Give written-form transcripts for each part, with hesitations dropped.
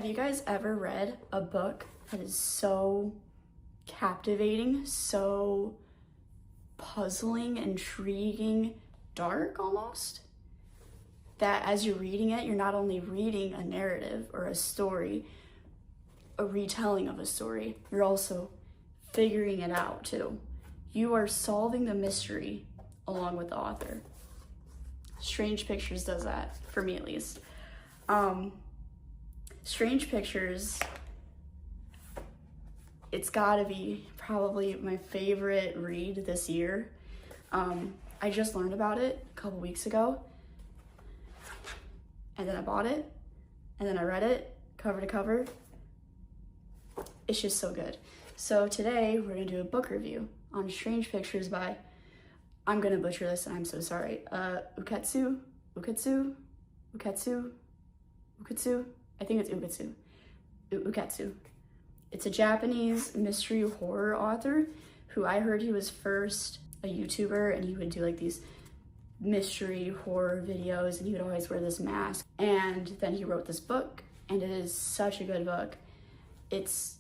Have you guys ever read a book that is so captivating, so puzzling, intriguing, dark almost? That as you're reading it, you're not only reading a narrative or a story, a retelling of a story, you're also figuring it out too. You are solving the mystery along with the author. Strange Pictures does that, for me at least. Strange Pictures, it's gotta be probably my favorite read this year. I just learned about it a couple weeks ago, and then I bought it, and then I read it cover to cover. It's just so good. So today we're gonna do a book review on Strange Pictures by, I'm gonna butcher this and I'm so sorry, Uketsu? I think it's Uketsu. It's a Japanese mystery horror author who I heard he was first a YouTuber, and he would do like these mystery horror videos, and he would always wear this mask. And then he wrote this book, and it is such a good book. It's,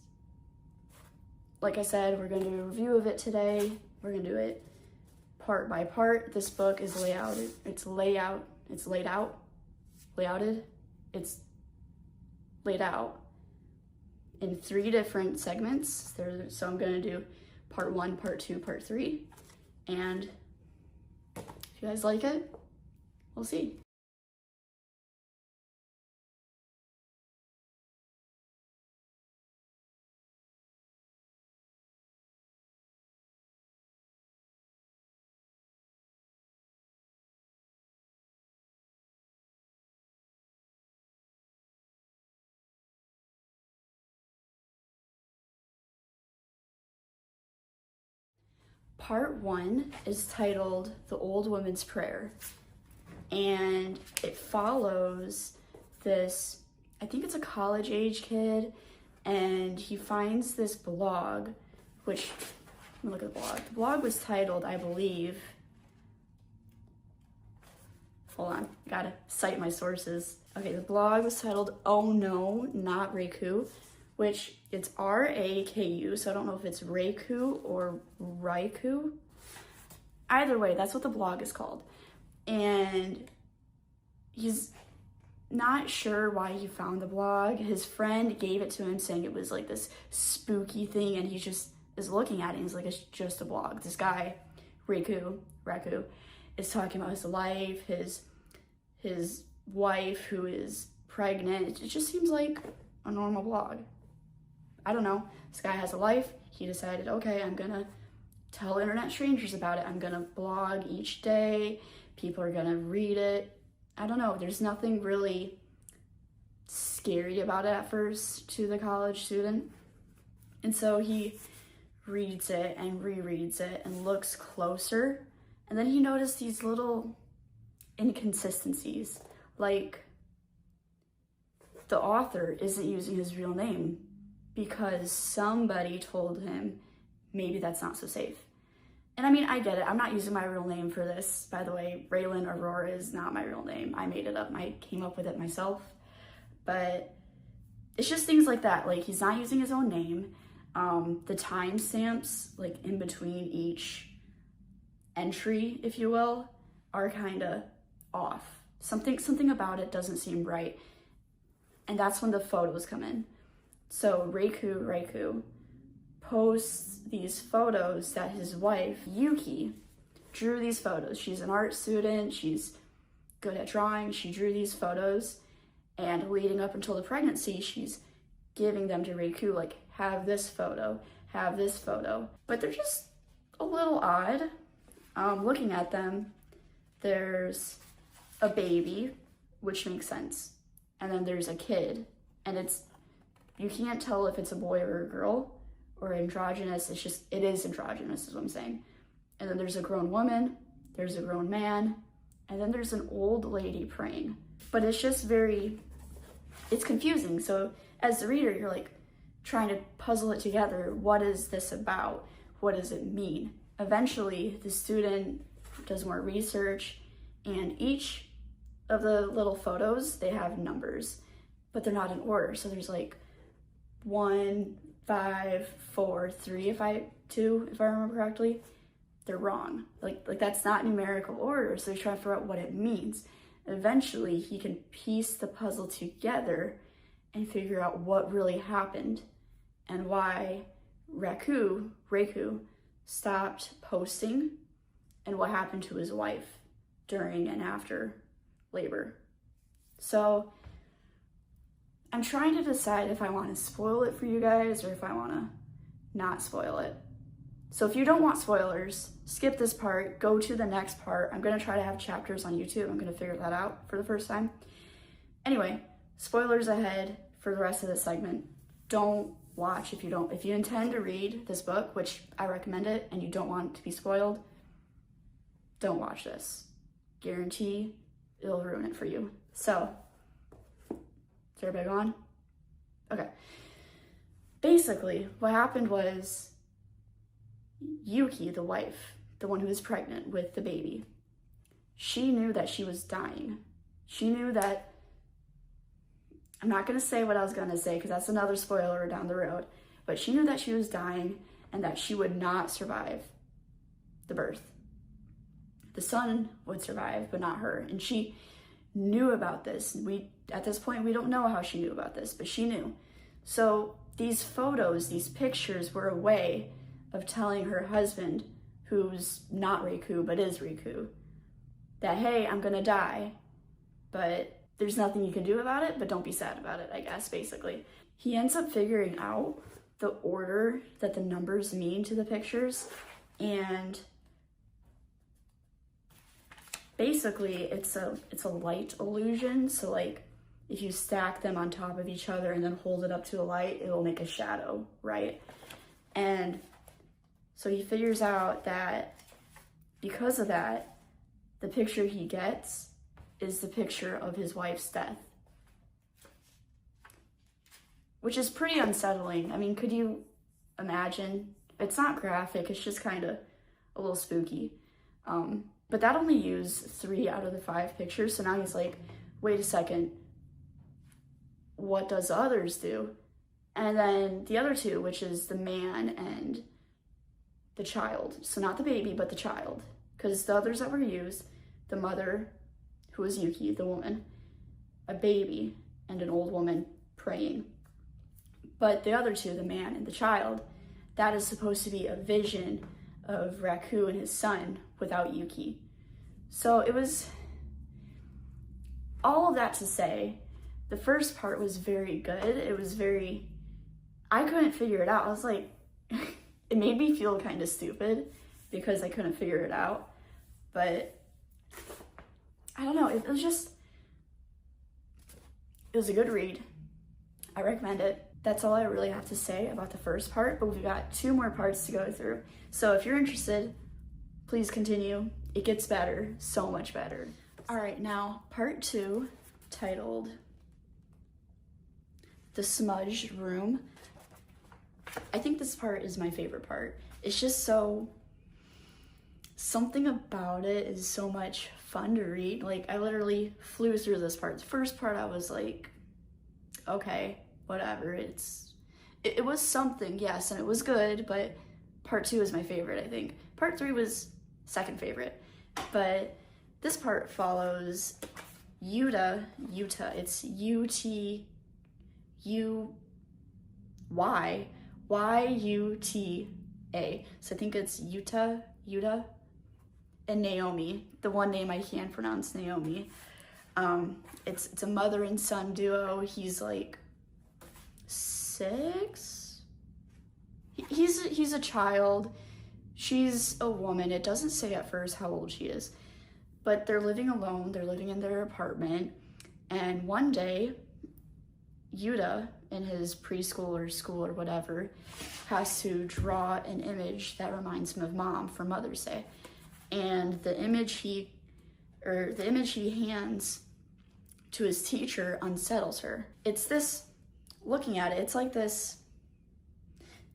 like I said, we're gonna do a review of it today. We're gonna do it part by part. This book is laid out in 3 different segments. So I'm gonna do part 1, part 2, part 3. And if you guys like it, we'll see. Part 1 is titled The Old Woman's Prayer, and it follows this, I think it's a college-age kid, and he finds this blog, which, look at the blog. The blog was titled, I believe, hold on, gotta cite my sources. Okay, the blog was titled, Oh No, Not Reiku, which it's R-A-K-U, so I don't know if it's Reiku or Raiku. Either way, that's what the blog is called. And he's not sure why he found the blog. His friend gave it to him saying it was like this spooky thing, and he just is looking at it and he's like, it's just a blog. This guy, Raku, is talking about his life, his wife who is pregnant. It just seems like a normal blog. I don't know, this guy has a life. He decided, okay, I'm gonna tell internet strangers about it. I'm gonna blog each day. People are gonna read it. I don't know, there's nothing really scary about it at first to the college student. And so he reads it and rereads it and looks closer. And then he noticed these little inconsistencies, like the author isn't using his real name, because somebody told him maybe that's not so safe. And I mean, I get it. I'm not using my real name for this. By the way, Raylan Aurora is not my real name. I made it up. I came up with it myself. But it's just things like that. Like, he's not using his own name. The timestamps, like in between each entry, if you will, are kind of off. Something about it doesn't seem right. And that's when the photos come in. So Raiku posts these photos that his wife, Yuki, drew these photos. She's an art student, she's good at drawing, she drew these photos, and leading up until the pregnancy, she's giving them to Raiku, like, have this photo. But they're just a little odd. Looking at them, there's a baby, which makes sense. And then there's a kid, and you can't tell if it's a boy or a girl or androgynous. It is androgynous is what I'm saying. And then there's a grown woman, there's a grown man, and then there's an old lady praying. But it's just it's confusing. So as the reader, you're like trying to puzzle it together. What is this about? What does it mean? Eventually, the student does more research, and each of the little photos, they have numbers. but they're not in order. So there's like 1, 5, 4, 3, if I remember correctly. They're wrong. Like that's not numerical order. So they're trying to figure out what it means. Eventually, he can piece the puzzle together and figure out what really happened and why Reiku stopped posting and what happened to his wife during and after labor. So I'm trying to decide if I want to spoil it for you guys or if I want to not spoil it. So if you don't want spoilers, skip this part, go to the next part. I'm going to try to have chapters on YouTube. I'm going to figure that out for the first time. Anyway, spoilers ahead for the rest of this segment. Don't watch if you intend to read this book, which I recommend it, and you don't want it to be spoiled, don't watch this. Guarantee it'll ruin it for you. So, is everybody on? Okay. Basically, what happened was Yuki, the wife, the one who was pregnant with the baby, she knew that she was dying. She knew that, I'm not going to say what I was going to say because that's another spoiler down the road, but she knew that she was dying and that she would not survive the birth. The son would survive, but not her. And she knew about this. At this point, we don't know how she knew about this, but she knew. So these photos, these pictures were a way of telling her husband, who's not Reiku, but is Reiku, that, hey, I'm gonna die, but there's nothing you can do about it, but don't be sad about it, I guess, basically. He ends up figuring out the order that the numbers mean to the pictures, and basically it's a light illusion. So like if you stack them on top of each other and then hold it up to a light, it will make a shadow, right? And so he figures out that because of that, the picture he gets is the picture of his wife's death, which is pretty unsettling. I mean, could you imagine? It's not graphic, it's just kind of a little spooky. But that only used 3 out of the 5 pictures. So now he's like, wait a second, what does the others do? And then the other 2, which is the man and the child. So not the baby, but the child. Because the others that were used, the mother, who was Yuki, the woman, a baby, and an old woman praying. But the other 2, the man and the child, that is supposed to be a vision of Reiku and his son without Yuki. So it was all of that to say, the first part was very good. It was very, I couldn't figure it out. I was like, it made me feel kind of stupid because I couldn't figure it out. But I don't know, it was a good read. I recommend it. That's all I really have to say about the first part, but we've got 2 more parts to go through. So if you're interested, please continue. It gets better, so much better. All right, now part 2, titled The Smudged Room. I think this part is my favorite part. It's just something about it is so much fun to read. Like, I literally flew through this part. The first part I was like, okay, whatever, it was something, yes, and it was good, but part 2 is my favorite, I think. Part 3 was second favorite, but this part follows Yuta, it's U-T-U-Y, Y-U-T-A, so I think it's Yuta, and Naomi, the one name I can't pronounce, Naomi. It's a mother and son duo. He's like 6. He's a child. She's a woman. It doesn't say at first how old she is, but they're living alone. They're living in their apartment, and one day, Yuta, in his preschool or school or whatever, has to draw an image that reminds him of mom for Mother's Day, and the image he hands to his teacher unsettles her. It's this, looking at it, it's like this,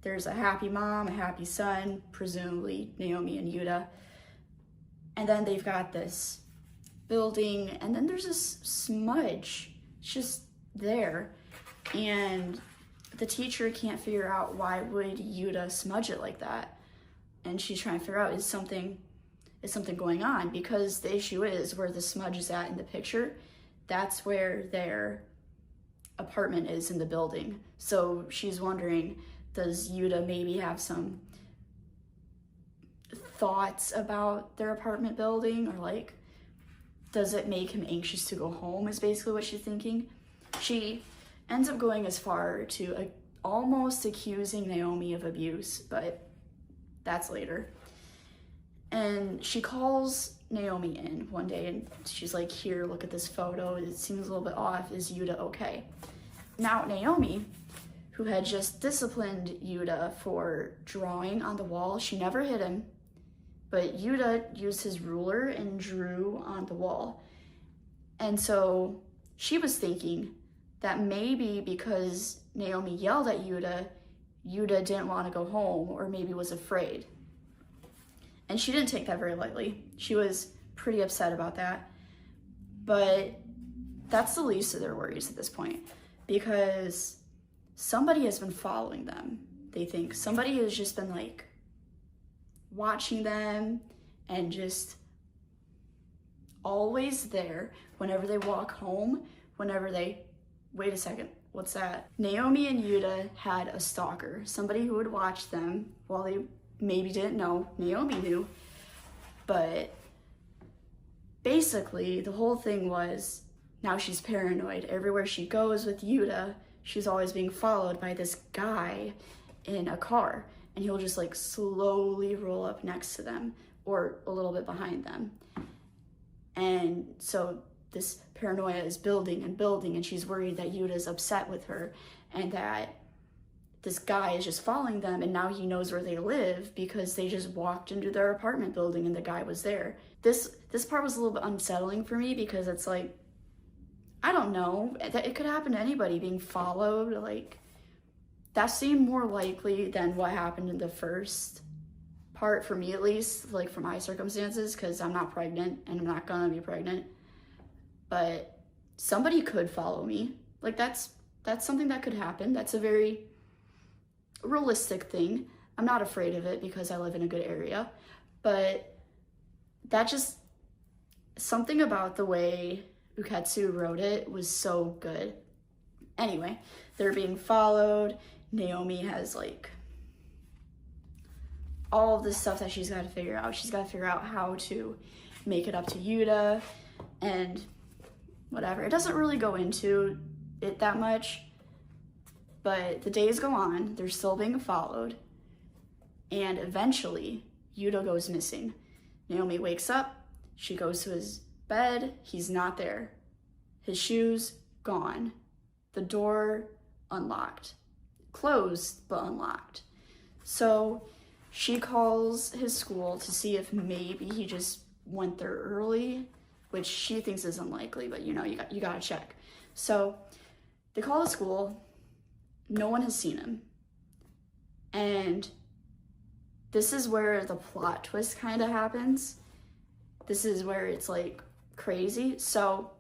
there's a happy mom, a happy son, presumably Naomi and Yuta, and then they've got this building, and then there's this smudge, it's just there, And the teacher can't figure out why would Yuta smudge it like that. And she's trying to figure out, is something going on? Because the issue is where the smudge is at in the picture, that's where their apartment is in the building. So she's wondering, does Yuta maybe have some thoughts about their apartment building, or like, does it make him anxious to go home, is basically what she's thinking. She ends up going as far to almost accusing Naomi of abuse, but that's later. And she calls Naomi in one day and she's like, here, look at this photo. It seems a little bit off. Is Yuta okay? Now, Naomi, who had just disciplined Yuta for drawing on the wall, she never hit him, but Yuta used his ruler and drew on the wall. And so she was thinking that maybe because Naomi yelled at Yuta, Yuta didn't want to go home, or maybe was afraid. And she didn't take that very lightly. She was pretty upset about that. But that's the least of their worries at this point, because somebody has been following them. They think somebody has just been like watching them and just always there whenever they walk home, whenever they, wait a second, what's that? Naomi and Yuta had a stalker, somebody who would watch them while they maybe didn't know. Naomi knew, but basically the whole thing was, now she's paranoid. Everywhere she goes with Yuta, she's always being followed by this guy in a car, and he'll just like slowly roll up next to them or a little bit behind them. And so this paranoia is building and building, and she's worried that Yuta's upset with her and that this guy is just following them, and now he knows where they live because they just walked into their apartment building and the guy was there. This part was a little bit unsettling for me, because it's like, I don't know, it could happen to anybody being followed. Like, that seemed more likely than what happened in the first part, for me at least, like for my circumstances, because I'm not pregnant and I'm not gonna be pregnant. But somebody could follow me. Like, that's something that could happen. That's a very realistic thing. I'm not afraid of it because I live in a good area, but that just, something about the way Uketsu wrote it was so good. Anyway, they're being followed. Naomi has like all of this stuff that she's got to figure out. She's got to figure out how to make it up to Yuta and whatever. It doesn't really go into it that much, but the days go on. They're still being followed, and eventually Yuta goes missing. Naomi wakes up. She goes to his bed. He's not there. His shoes gone. The door unlocked. Closed, but unlocked. So she calls his school to see if maybe he just went there early, which she thinks is unlikely, but you know, you gotta check. So they call the school. No one has seen him. And this is where the plot twist kind of happens. This is where it's like crazy. So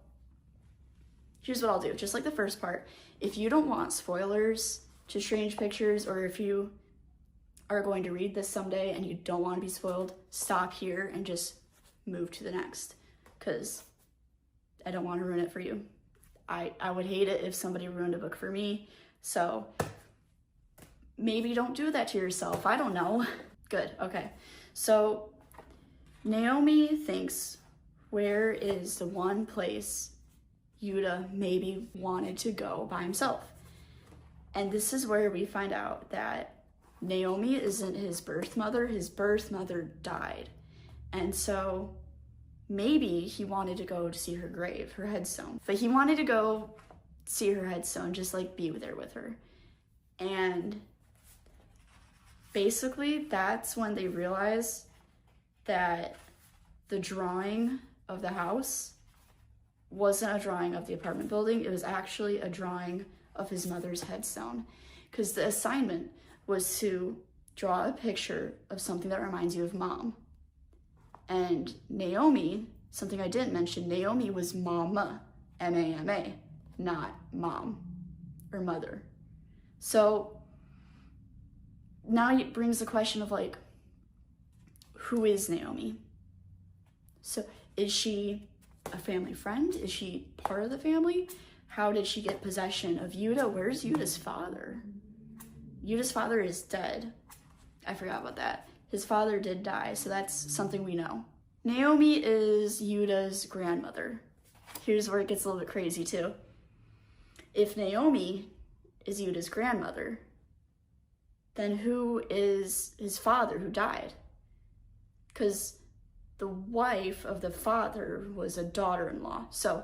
here's what I'll do. Just like the first part, if you don't want spoilers to Strange Pictures, or if you are going to read this someday and you don't want to be spoiled, stop here and just move to the next, because I don't want to ruin it for you. I would hate it if somebody ruined a book for me. So maybe don't do that to yourself. I don't know. Good. Okay. So Naomi thinks, where is the one place Yuta maybe wanted to go by himself? And this is where we find out that Naomi isn't his birth mother. His birth mother died. And so maybe he wanted to go to see her grave, her headstone. But he wanted to go see her headstone, just like be there with her. And basically that's when they realize that the drawing of the house wasn't a drawing of the apartment building. It was actually a drawing of his mother's headstone, because the assignment was to draw a picture of something that reminds you of mom. And Naomi, something I didn't mention, Naomi was Mama, M-A-M-A, not mom. or mother. So now it brings the question of like, who is Naomi? So is she a family friend? Is she part of the family? How did she get possession of Yuta? Where's Yuta's father? Yuta's father is dead. I forgot about that. His father did die, so that's something we know. Naomi is Yuta's grandmother. Here's where it gets a little bit crazy too. If Naomi is Yuta's grandmother, then who is his father who died? Because the wife of the father was a daughter-in-law. So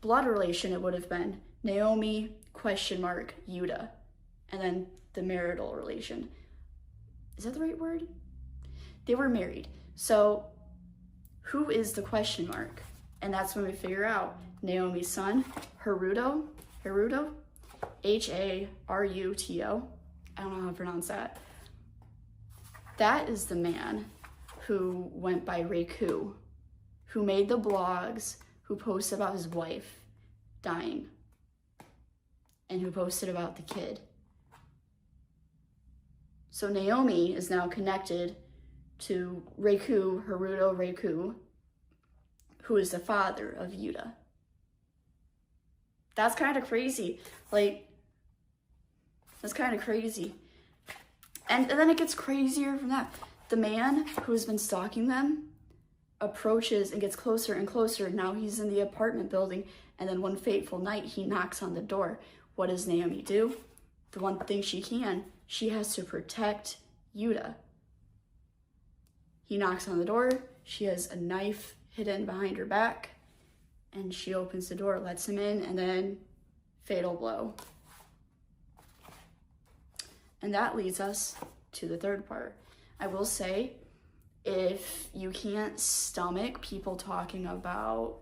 blood relation, it would have been Naomi, Yuta, and then the marital relation. Is that the right word? They were married. So who is the question mark? And that's when we figure out Naomi's son, Haruto, Haruto, I don't know how to pronounce that. That is the man who went by Reiku, who made the blogs, who posted about his wife dying, and who posted about the kid. So Naomi is now connected to Haruto, who is the father of Yuta. That's kind of crazy. Like, that's kind of crazy. And then it gets crazier from that. The man who's been stalking them approaches and gets closer and closer. Now he's in the apartment building, and then one fateful night, he knocks on the door. What does Naomi do? The one thing she can, she has to protect Yuta. He knocks on the door, she has a knife hidden behind her back, and she opens the door, lets him in, and then fatal blow. And that leads us to the third part. I will say, if you can't stomach people talking about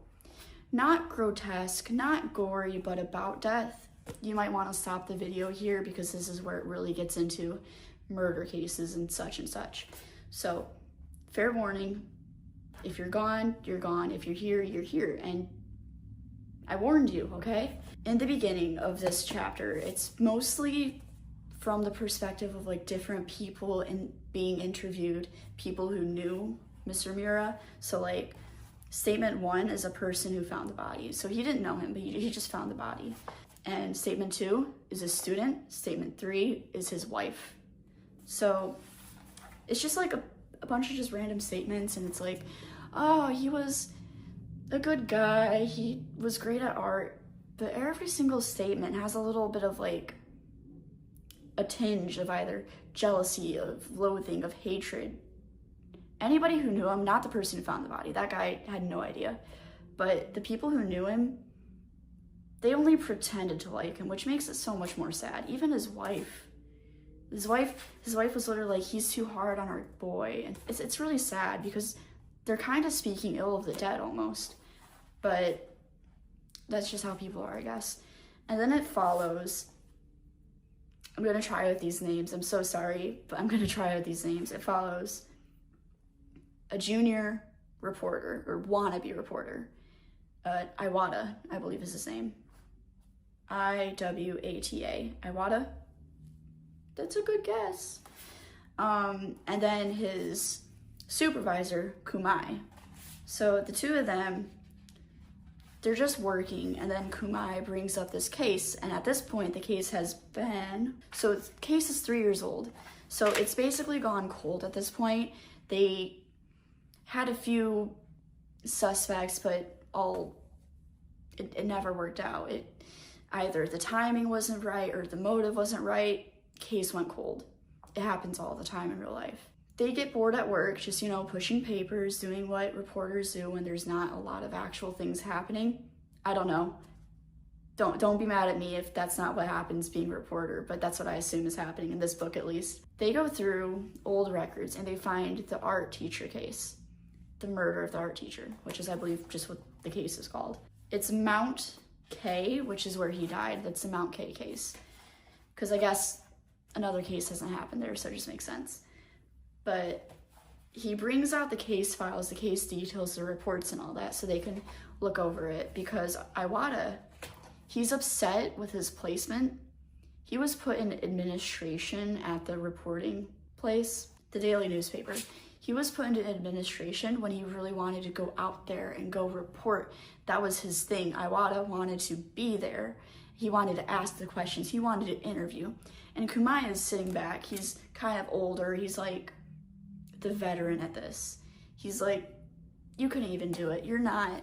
not grotesque, not gory, but about death, you might want to stop the video here, because this is where it really gets into murder cases and such and such. So, fair warning, if you're gone, you're gone. If you're here, you're here. And I warned you, okay? In the beginning of this chapter, it's mostly from the perspective of like different people and being interviewed, people who knew Mr. Miura. So like statement 1 is a person who found the body. So he didn't know him, but he just found the body. And statement 2 is a student. Statement 3 is his wife. So it's just like a bunch of just random statements, and it's like, oh, he was a good guy, he was great at art. But every single statement has a little bit of like a tinge of either jealousy, of loathing, of hatred. Anybody who knew him, not the person who found the body, that guy had no idea, but the people who knew him, they only pretended to like him, which makes it so much more sad. Even his wife was literally like, he's too hard on our boy. And it's really sad, because they're kind of speaking ill of the dead almost, but that's just how people are, I guess. And then it follows, I'm gonna try with these names, I'm so sorry, but I'm gonna try with these names. It follows a junior reporter, or wannabe reporter, Iwata, I believe is his name. Iwata, Iwata? That's a good guess. And then his supervisor, Kumai. So the two of them, they're just working, and then Kumai brings up this case, and at this point the case has been, so the case is 3 years old, so it's basically gone cold at this point. They had a few suspects, but it never worked out. Either the timing wasn't right or the motive wasn't right. Case went cold. It happens all the time in real life. They get bored at work, just, pushing papers, doing what reporters do when there's not a lot of actual things happening. I don't know. Don't be mad at me if that's not what happens being a reporter, but that's what I assume is happening in this book, at least. They go through old records and they find the art teacher case, the murder of the art teacher, which is, I believe, just what the case is called. It's Mount K, which is where he died. That's the Mount K case. Because I guess another case hasn't happened there, so it just makes sense. But he brings out the case files, the case details, the reports and all that, so they can look over it, because Iwata, He's upset with his placement. He was put in administration at the reporting place, the daily newspaper. He was put into administration when he really wanted to go out there and go report. That was his thing. Iwata wanted to be there. He wanted to ask the questions. He wanted to interview. And Kumai is sitting back. He's kind of older. He's like the veteran at this. He's like, you couldn't even do it. You're not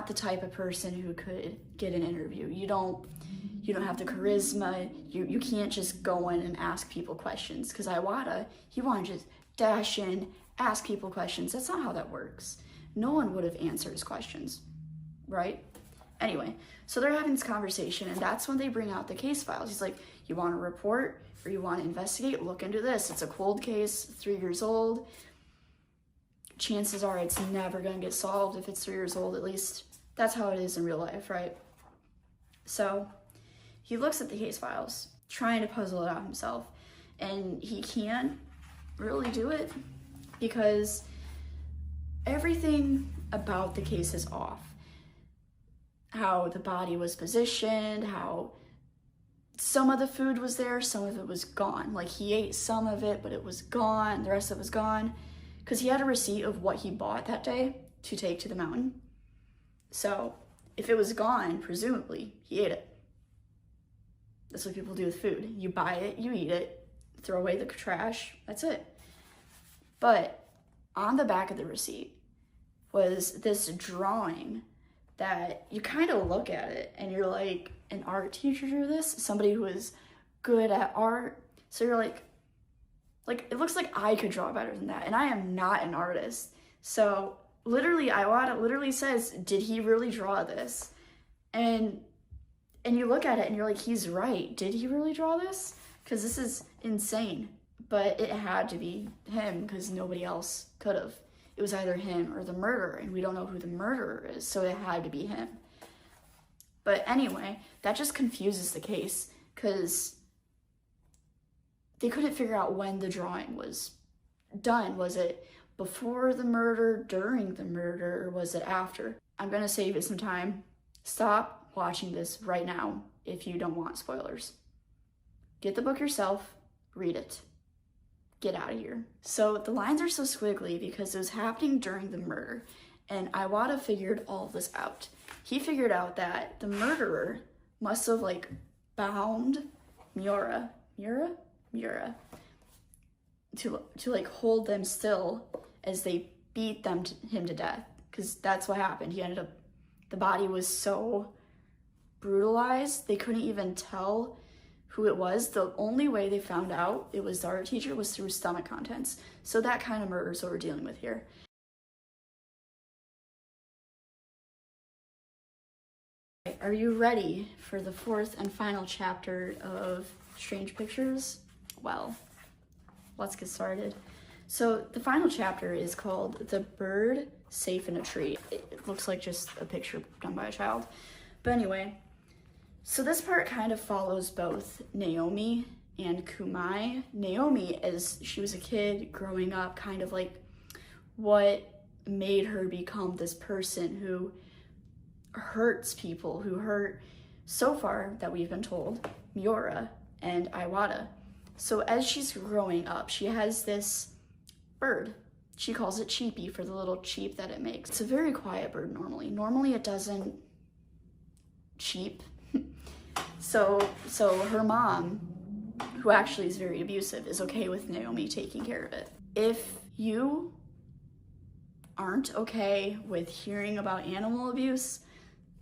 the type of person who could get an interview. You don't have the charisma. You can't just go in and ask people questions. Because Iwata, he wanted to just dash in, ask people questions. That's not how that works. No one would have answered his questions, right? Anyway, so they're having this conversation, and that's when they bring out the case files. He's like, you want to report or you want to investigate? Look into this. It's a cold case, 3 years old. Chances are it's never going to get solved if it's 3 years old, at least. That's how it is in real life, right? So he looks at the case files, trying to puzzle it out himself, and he can't really do it because everything about the case is off. How the body was positioned, how some of the food was there, some of it was gone. Like he ate some of it, but it was gone, the rest of it was gone. Because he had a receipt of what he bought that day to take to the mountain. So if it was gone, presumably, he ate it. That's what people do with food. You buy it, you eat it, throw away the trash, that's it. But on the back of the receipt was this drawing that you kind of look at it and you're like, an art teacher drew this? Somebody who is good at art? So you're like, it looks like I could draw better than that. And I am not an artist. So literally, Iwata literally says, did he really draw this? And you look at it and you're like, he's right. Did he really draw this? Because this is insane. But it had to be him because nobody else could have. It was either him or the murderer, and we don't know who the murderer is, so it had to be him. But anyway, that just confuses the case because they couldn't figure out when the drawing was done. Was it before the murder, during the murder, or was it after? I'm gonna save it some time. Stop watching this right now if you don't want spoilers. Get the book yourself, read it. Get out of here. So the lines are so squiggly because it was happening during the murder, and Iwata figured all of this out. He figured out that the murderer must have bound Miura to hold them still as they beat him to death, because that's what happened. The body was so brutalized they couldn't even tell who it was. The only way they found out it was the art teacher was through stomach contents. So that kind of murder is what we're dealing with here. Are you ready for the fourth and final chapter of Strange Pictures? Well, let's get started. So the final chapter is called The Bird Safe in a Tree. It looks like just a picture done by a child. But anyway, so this part kind of follows both Naomi and Kumai. Naomi, as she was a kid growing up, kind of like what made her become this person who hurts people, who hurt, so far that we've been told, Miura and Iwata. So as she's growing up, she has this bird. She calls it Cheepy for the little cheep that it makes. It's a very quiet bird normally. Normally it doesn't cheep. So her mom, who actually is very abusive, is okay with Naomi taking care of it. If you aren't okay with hearing about animal abuse,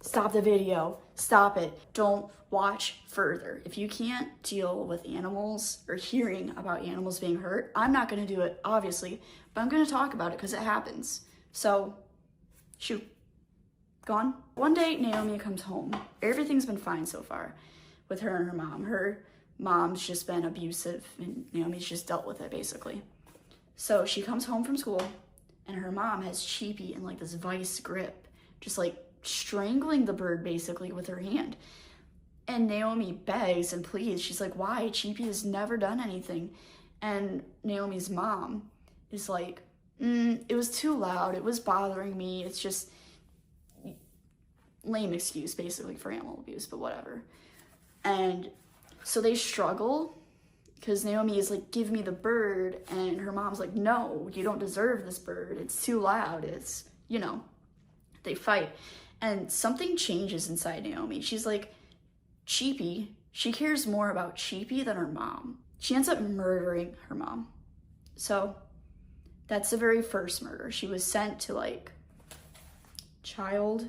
stop the video, stop it. Don't watch further. If you can't deal with animals or hearing about animals being hurt, I'm not gonna do it, obviously, but I'm gonna talk about it because it happens. So, shoot, gone. One day, Naomi comes home. Everything's been fine so far with her and her mom. Her mom's just been abusive and Naomi's just dealt with it, basically. So she comes home from school and her mom has Cheepy in this vice grip, just strangling the bird basically with her hand. And Naomi begs and pleads. She's like, why? Cheepy has never done anything. And Naomi's mom is like, it was too loud. It was bothering me. It's just, lame excuse basically for animal abuse, but whatever. And so they struggle because Naomi is like, give me the bird, and her mom's like, no, you don't deserve this bird, it's too loud, it's, you know, they fight. And something changes inside Naomi. She's like, Cheapy, she cares more about Cheapy than her mom. She ends up murdering her mom. So that's the very first murder. She was sent to like child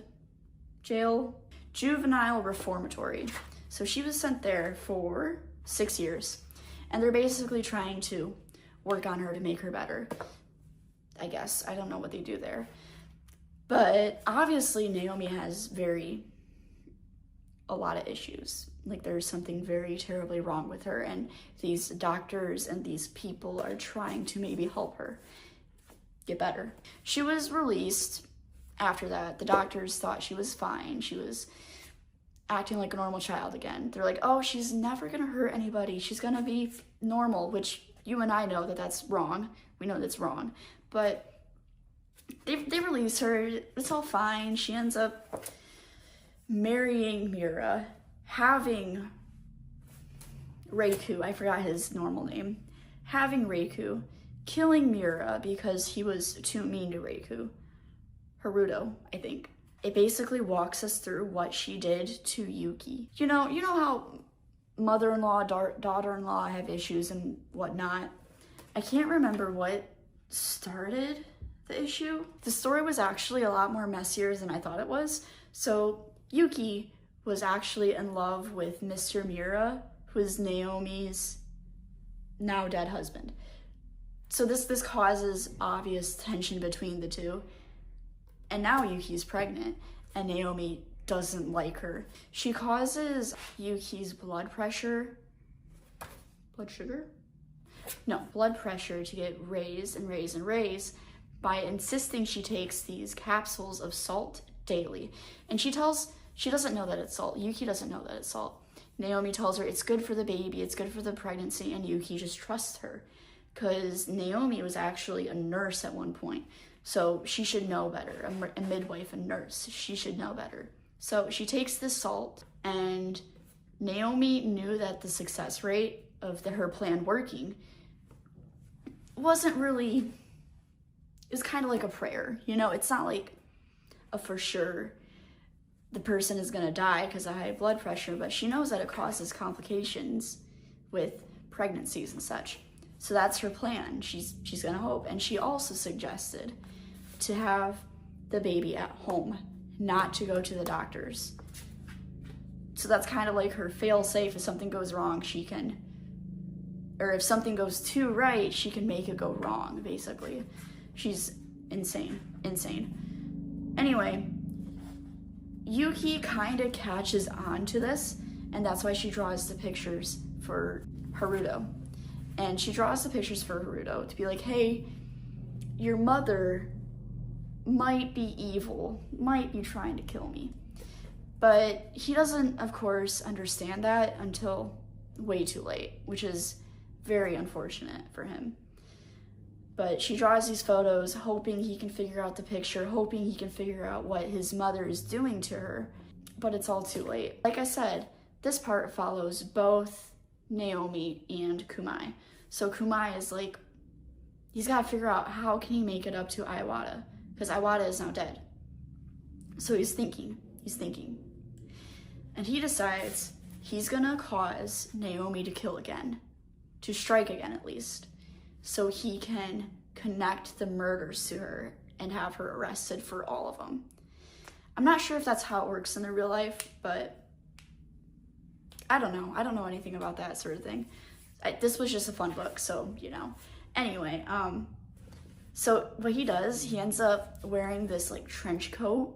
jail, juvenile reformatory. So she was sent there for 6 years, and they're basically trying to work on her to make her better. I guess, I don't know what they do there. But obviously Naomi has a lot of issues. Like there's something very terribly wrong with her, and these doctors and these people are trying to maybe help her get better. She was released after that. The doctors thought she was fine. She was acting like a normal child again. They're like, oh, she's never gonna hurt anybody. She's gonna be normal, which you and I know that that's wrong. We know that's wrong. But they release her. It's all fine. She ends up marrying Mira, having Reiku, I forgot his normal name, having Reiku, killing Mira because he was too mean to Reiku. Haruto, I think. It basically walks us through what she did to Yuki. You know how mother-in-law, daughter-in-law have issues and whatnot? I can't remember what started the issue. The story was actually a lot more messier than I thought it was. So Yuki was actually in love with Mr. Mira, who is Naomi's now dead husband. So this causes obvious tension between the two. And now Yuki's pregnant, and Naomi doesn't like her. She causes Yuki's blood pressure to get raised and raised and raised by insisting she takes these capsules of salt daily. And she doesn't know that it's salt. Yuki doesn't know that it's salt. Naomi tells her it's good for the baby, it's good for the pregnancy, and Yuki just trusts her. Because Naomi was actually a nurse at one point. So she should know better, a midwife, a nurse, she should know better. So she takes this salt, and Naomi knew that the success rate of her plan working wasn't really, it was kind of like a prayer, you know? It's not like a for sure the person is gonna die because of high blood pressure, but she knows that it causes complications with pregnancies and such. So that's her plan. She's gonna hope. And she also suggested to have the baby at home, not to go to the doctors. So that's kind of like her fail-safe. If something goes wrong, or if something goes too right, she can make it go wrong, basically. She's insane. Anyway, Yuki kind of catches on to this, and that's why she draws the pictures for Haruto. And she draws the pictures for Haruto to be like, hey, your mother might be evil, might be trying to kill me. But he doesn't, of course, understand that until way too late, which is very unfortunate for him. But she draws these photos, hoping he can figure out the picture, hoping he can figure out what his mother is doing to her. But it's all too late. Like I said, this part follows both Naomi and Kumai. So Kumai is like, he's got to figure out how can he make it up to Iwata, because Iwata is now dead. So he's thinking. And he decides he's gonna cause Naomi to kill again, to strike again at least, so he can connect the murders to her and have her arrested for all of them. I'm not sure if that's how it works in the real life, but I don't know anything about that sort of thing. This was just a fun book, so, you know. Anyway, so what he does, he ends up wearing this, like, trench coat